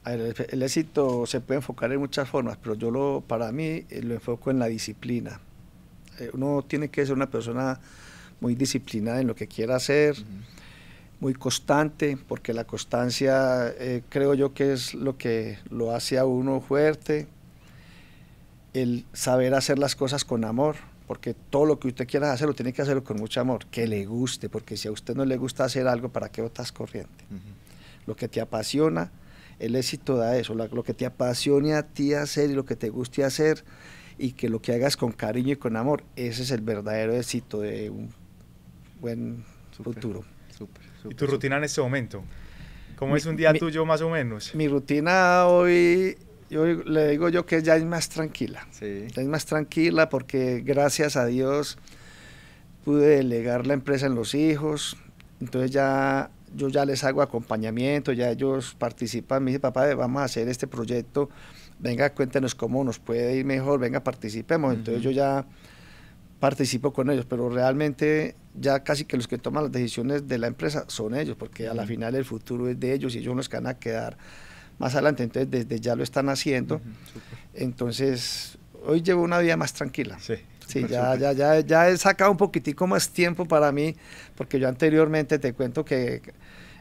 A ver, el éxito se puede enfocar en muchas formas, pero para mí lo enfoco en la disciplina. Uno tiene que ser una persona muy disciplinada en lo que quiera hacer, muy constante, porque la constancia creo yo que es lo que lo hace a uno fuerte, el saber hacer las cosas con amor, porque todo lo que usted quiera hacer lo tiene que hacerlo con mucho amor, que le guste, porque si a usted no le gusta hacer algo, ¿para qué botas corriente? Lo que te apasiona, el éxito da eso, lo que te apasione a ti hacer y lo que te guste hacer, y que lo que hagas con cariño y con amor, ese es el verdadero éxito de un buen futuro. Súper. ¿Y tu rutina en este momento? ¿Cómo es un día tuyo más o menos? Mi rutina hoy, yo le digo yo que ya es más tranquila. Sí. Ya es más tranquila porque gracias a Dios pude delegar la empresa en los hijos, entonces yo ya les hago acompañamiento, ya ellos participan, me dice papá, vamos a hacer este proyecto, venga, cuéntenos cómo nos puede ir mejor, venga, participemos, entonces yo ya participo con ellos, pero realmente ya casi que los que toman las decisiones de la empresa son ellos, porque a la final el futuro es de ellos y ellos nos van a quedar más adelante, entonces desde ya lo están haciendo, entonces hoy llevo una vida más tranquila. Sí, ya he sacado un poquitico más tiempo para mí, porque yo anteriormente te cuento que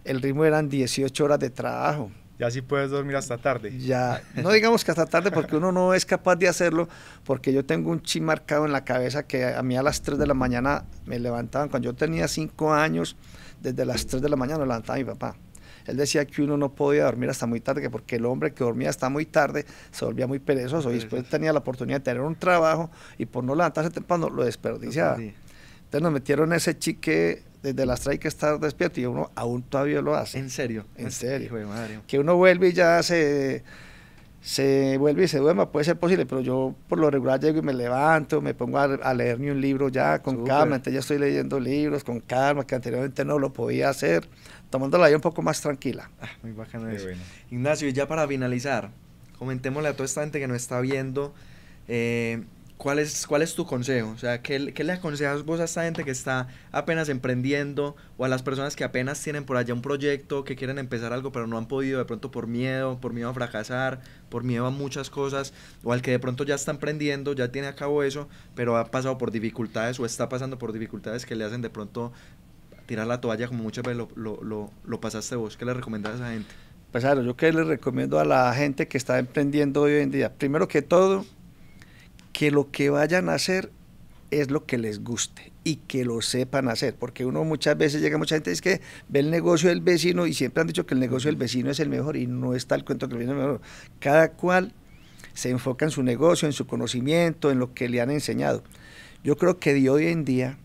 el ritmo eran 18 horas de trabajo. Ya sí puedes dormir hasta tarde. Ya, no digamos que hasta tarde porque uno no es capaz de hacerlo, porque yo tengo un chip marcado en la cabeza que a mí a las 3 de la mañana me levantaban, cuando yo tenía 5 años, desde las 3 de la mañana me levantaba mi papá. Él decía que uno no podía dormir hasta muy tarde, porque el hombre que dormía hasta muy tarde se volvía muy perezoso y después tenía la oportunidad de tener un trabajo y por no levantarse temprano lo desperdiciaba. Entonces nos metieron ese chique desde las 3 hay que estar despierto y uno aún todavía lo hace. ¿En serio? En serio. Hijo de madre. Que uno vuelve y ya se vuelve y se duerma, puede ser posible, pero yo por lo regular llego y me levanto, me pongo a leerme un libro ya con calma, entonces ya estoy leyendo libros con calma, que anteriormente no lo podía hacer, tomando la vida un poco más tranquila. Muy bacano eso. Bueno. Ignacio, y ya para finalizar, comentémosle a toda esta gente que nos está viendo, ¿cuál es tu consejo? O sea, ¿qué le aconsejas vos a esta gente que está apenas emprendiendo o a las personas que apenas tienen por allá un proyecto, que quieren empezar algo pero no han podido de pronto por miedo a fracasar, por miedo a muchas cosas, o al que de pronto ya está emprendiendo, ya tiene a cabo eso, pero ha pasado por dificultades o está pasando por dificultades que le hacen de pronto tirar la toalla como muchas veces lo pasaste vos? ¿Qué le recomendás a esa gente? Pues claro, yo que le recomiendo a la gente que está emprendiendo hoy en día, primero que todo, que lo que vayan a hacer es lo que les guste y que lo sepan hacer, porque uno muchas veces llega mucha gente, es que ve el negocio del vecino y siempre han dicho que el negocio del vecino es el mejor y no está el cuento que el vecino es el mejor. Cada cual se enfoca en su negocio, en su conocimiento, en lo que le han enseñado. Yo creo que de hoy en día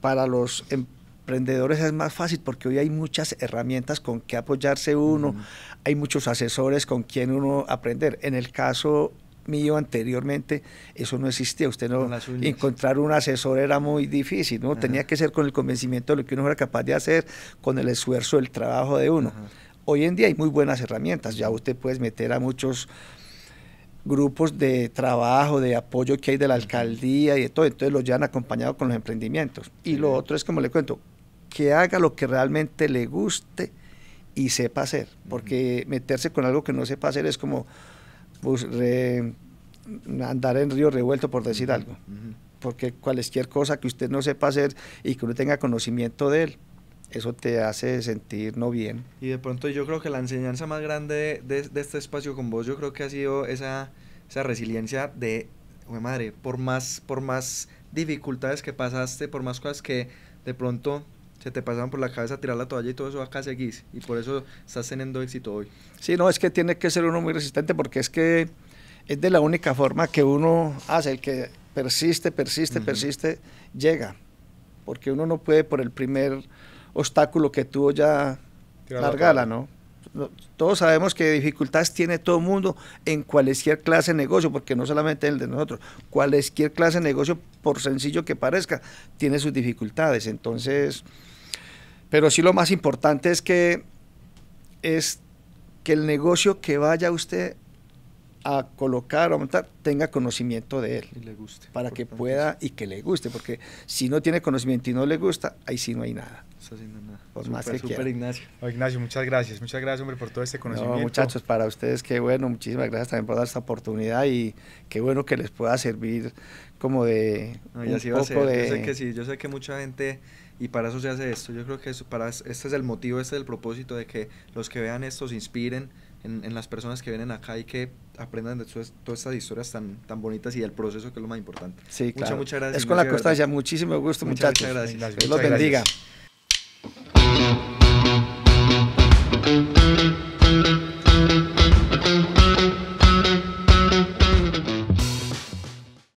para los emprendedores es más fácil porque hoy hay muchas herramientas con que apoyarse uno, hay muchos asesores con quien uno aprender. En el caso mío anteriormente eso no existía, usted no encontrar un asesor era muy difícil, ¿no? Tenía que ser con el convencimiento de lo que uno era capaz de hacer, con el esfuerzo del trabajo de uno. Hoy en día hay muy buenas herramientas, ya usted puede meter a muchos grupos de trabajo, de apoyo que hay de la alcaldía y de todo, entonces los llevan acompañado con los emprendimientos. Y lo otro es, como le cuento, que haga lo que realmente le guste y sepa hacer, porque meterse con algo que no sepa hacer es como pues, andar en río revuelto, por decir algo, porque cualquier cosa que usted no sepa hacer y que uno tenga conocimiento de él, eso te hace sentir no bien. Y de pronto yo creo que la enseñanza más grande de este espacio con vos, yo creo que ha sido esa resiliencia de, madre, por más dificultades que pasaste, por más cosas que de pronto se te pasaban por la cabeza, tirar la toalla y todo eso, acá seguís, y por eso estás teniendo éxito hoy. Sí, no, es que tiene que ser uno muy resistente, porque es que es de la única forma que uno hace, el que persiste, llega, porque uno no puede por el primer obstáculo que tuvo ya largarla, ¿no? todos sabemos que dificultades tiene todo el mundo en cualquier clase de negocio, porque no solamente el de nosotros, cualquier clase de negocio, por sencillo que parezca, tiene sus dificultades. Entonces, pero sí lo más importante es que el negocio que vaya usted a colocar o a montar tenga conocimiento de él y le guste, para que pueda y que le guste, porque si no tiene conocimiento y no le gusta, ahí sí no hay nada. Está haciendo nada. Por más que Súper, quiera. Ignacio. Ignacio, muchas gracias, hombre, por todo este conocimiento. No, muchachos, para ustedes qué bueno, muchísimas gracias también por dar esta oportunidad y qué bueno que les pueda servir como de no, y así un va a poco ser. de... Yo sé que sí, yo sé que mucha gente, y para eso se hace esto, yo creo que este es el motivo, este es el propósito de que los que vean esto se inspiren en las personas que vienen acá y que aprendan de todas estas historias tan bonitas y del proceso, que es lo más importante. Sí, claro. Muchas gracias. Es con la constancia, muchísimo gusto, muchachos. Muchas gracias. Dios los bendiga.